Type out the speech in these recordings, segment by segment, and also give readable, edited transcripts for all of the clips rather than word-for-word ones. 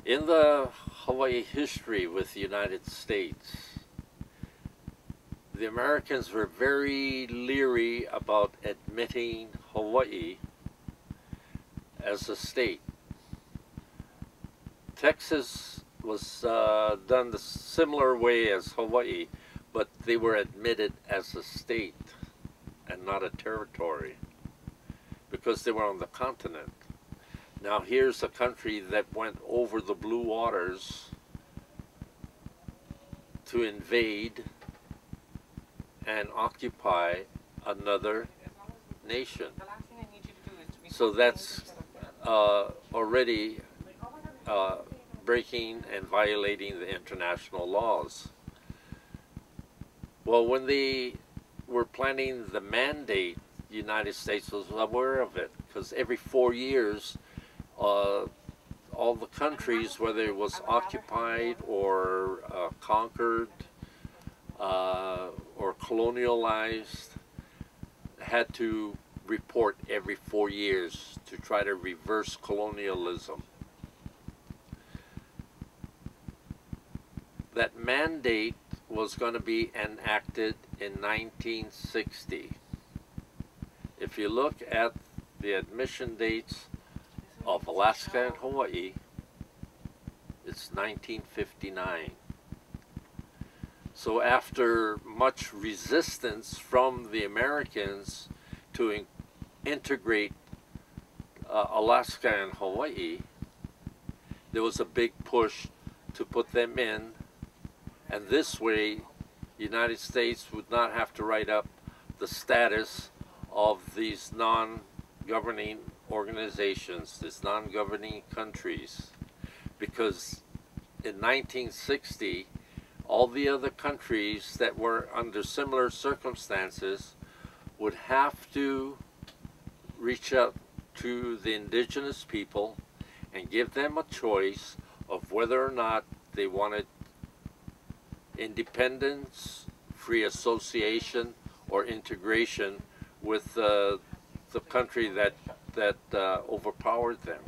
In the Hawaii history with the United States, the Americans were very leery about admitting Hawaii as a state. Texas was done the similar way as Hawaii, but they were admitted as a state and not a territory because they were on the continent. Now here's a country that went over the blue waters to invade and occupy another nation. So that's already breaking and violating the international laws. Well, when they were planning the mandate, the United States was aware of it because every 4 years all the countries, whether it was occupied or conquered or colonialized, had to report every 4 years to try to reverse colonialism. That mandate was going to be enacted in 1960. If you look at the admission dates of Alaska and Hawaii, it's 1959. So after much resistance from the Americans to integrate Alaska and Hawaii, there was a big push to put them in, and this way the United States would not have to write up the status of these non-governing organizations, these non-governing countries, because in 1960 all the other countries that were under similar circumstances would have to reach out to the indigenous people and give them a choice of whether or not they wanted independence, free association, or integration with the country that overpowered them.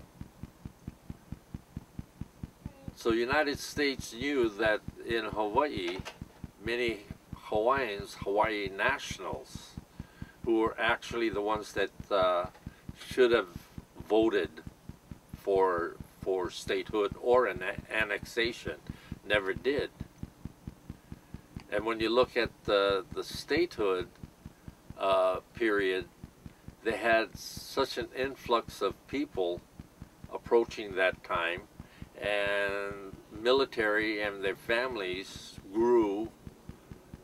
So the United States knew that in Hawaii, many Hawaiians, Hawaii nationals, who were actually the ones that should have voted for statehood or an annexation, never did. And when you look at the statehood period, they had such an influx of people approaching that time, and military and their families grew,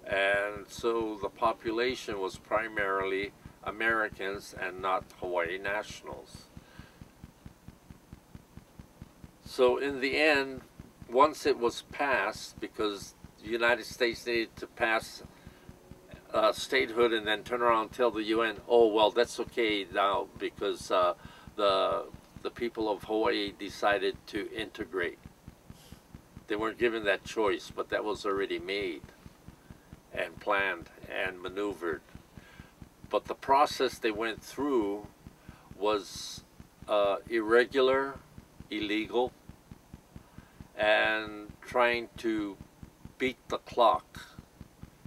and so the population was primarily Americans and not Hawaii nationals. So in the end, once it was passed, because the United States needed to pass statehood and then turn around and tell the UN, oh, well, that's okay now because the people of Hawaii decided to integrate. They weren't given that choice, but that was already made and planned and maneuvered. But the process they went through was irregular, illegal, and trying to beat the clock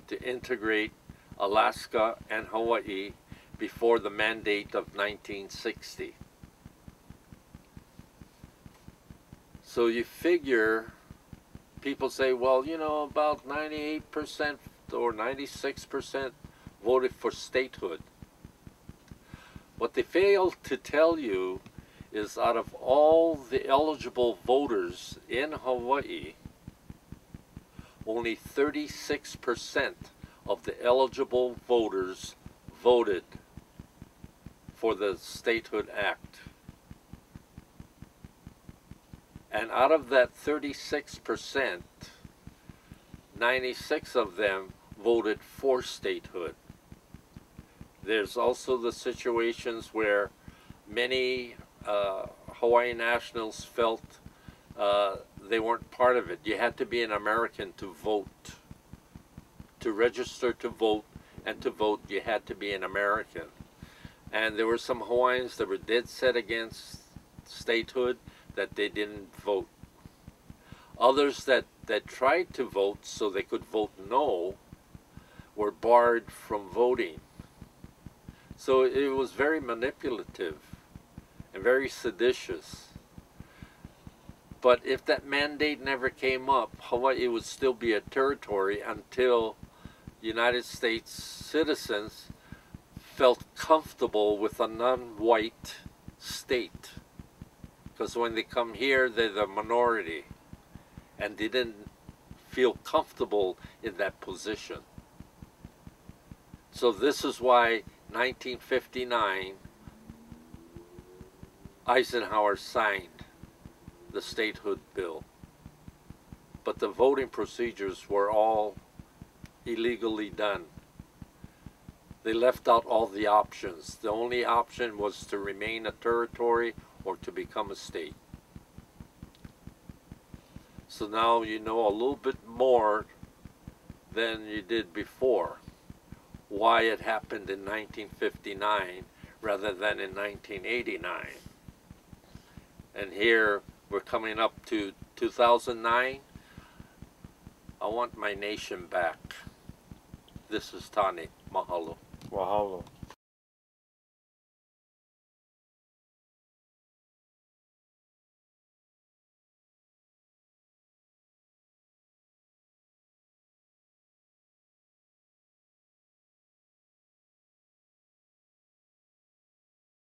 to integrate Alaska and Hawaii before the mandate of 1960. So you figure, people say, well, you know, about 98% or 96% voted for statehood. What they fail to tell you is out of all the eligible voters in Hawaii, only 36% of the eligible voters voted for the Statehood Act. And out of that 36%, 96 of them voted for statehood. There's also the situations where many Hawaii nationals felt they weren't part of it. You had to be an American to vote. To register to vote and to vote, you had to be an American. And there were some Hawaiians that were dead set against statehood that they didn't vote. Others that tried to vote so they could vote no were barred from voting. So it was very manipulative and very seditious. But if that mandate never came up, Hawaii would still be a territory until United States citizens felt comfortable with a non-white state. Because when they come here, they're the minority, and they didn't feel comfortable in that position. So this is why 1959, Eisenhower signed the statehood bill. But the voting procedures were all illegally done. They left out all the options. The only option was to remain a territory or to become a state. So now you know a little bit more than you did before, why it happened in 1959 rather than in 1989. And here we're coming up to 2009. I want my nation back. This is Tane. Mahalo. Mahalo.